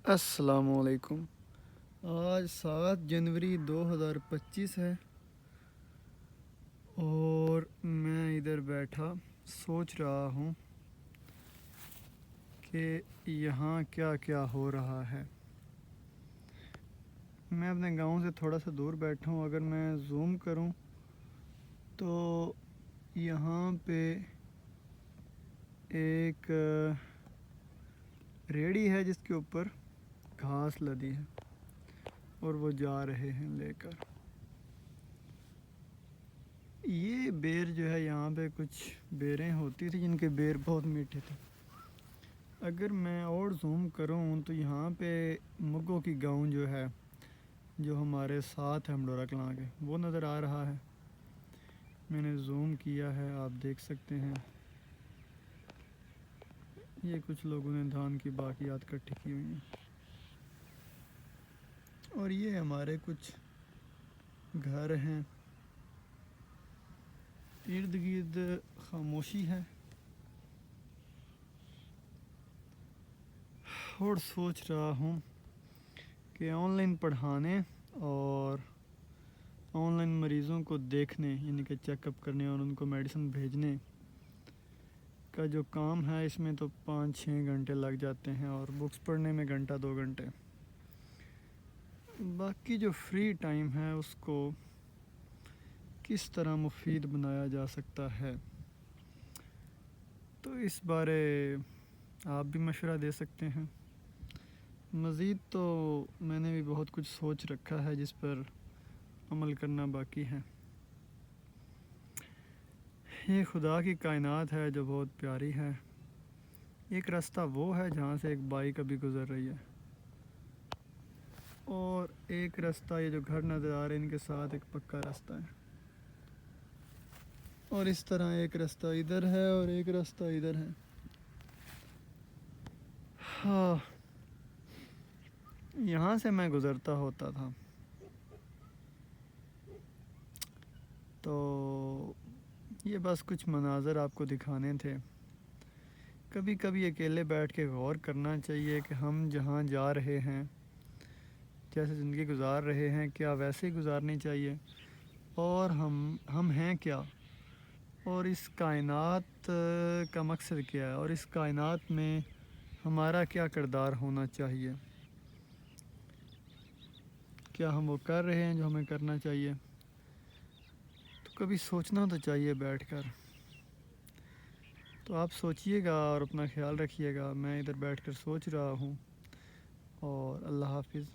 السلام علیکم۔ آج 7 جنوری 2025 ہے اور میں ادھر بیٹھا سوچ رہا ہوں کہ یہاں کیا کیا ہو رہا ہے۔ میں اپنے گاؤں سے تھوڑا سا دور بیٹھا ہوں، اگر میں زوم کروں تو یہاں پہ ایک ریڑھی ہے جس کے اوپر گھاس لدی ہے اور وہ جا رہے ہیں لے کر۔ یہ بیر جو ہے، یہاں پہ کچھ بیریں ہوتی تھی جن کے بیر بہت میٹھے تھے۔ اگر میں اور زوم کروں تو یہاں پہ مگوں کی گاؤں جو ہے، جو ہمارے ساتھ ہے ہمڈورا کلاں کے، وہ نظر آ رہا ہے۔ میں نے زوم کیا ہے، آپ دیکھ سکتے ہیں۔ یہ کچھ لوگوں نے دھان کی باقیات اکٹھی کی ہوئی ہیں اور یہ ہمارے کچھ گھر ہیں۔ ارد گرد خاموشی ہے اور سوچ رہا ہوں کہ آن لائن پڑھانے اور آن لائن مریضوں کو دیکھنے، یعنی کہ چیک اپ کرنے اور ان کو میڈیسن بھیجنے کا جو کام ہے، اس میں تو 5-6 گھنٹے لگ جاتے ہیں اور بکس پڑھنے میں گھنٹہ 2 گھنٹے۔ باقی جو فری ٹائم ہے اس کو کس طرح مفید بنایا جا سکتا ہے، تو اس بارے آپ بھی مشورہ دے سکتے ہیں۔ مزید تو میں نے بھی بہت کچھ سوچ رکھا ہے جس پر عمل کرنا باقی ہے۔ یہ خدا کی کائنات ہے جو بہت پیاری ہے۔ ایک راستہ وہ ہے جہاں سے ایک بائک ابھی گزر رہی ہے، اور ایک راستہ یہ جو گھر نظر آ رہے ہیں ان کے ساتھ ایک پکا راستہ ہے، اور اس طرح ایک راستہ ادھر ہے اور ایک راستہ ادھر ہے۔ ہاں، یہاں سے میں گزرتا ہوتا تھا تو یہ بس کچھ مناظر آپ کو دکھانے تھے۔ کبھی کبھی اکیلے بیٹھ کے غور کرنا چاہیے کہ ہم جہاں جا رہے ہیں، جیسے زندگی گزار رہے ہیں، کیا ویسے ہی گزارنی چاہیے، اور ہم ہیں کیا، اور اس کائنات کا مقصد کیا ہے، اور اس کائنات میں ہمارا کیا کردار ہونا چاہیے۔ کیا ہم وہ کر رہے ہیں جو ہمیں کرنا چاہیے؟ تو کبھی سوچنا تو چاہیے بیٹھ کر۔ تو آپ سوچئے گا اور اپنا خیال رکھیے گا۔ میں ادھر بیٹھ کر سوچ رہا ہوں، اور اللہ حافظ۔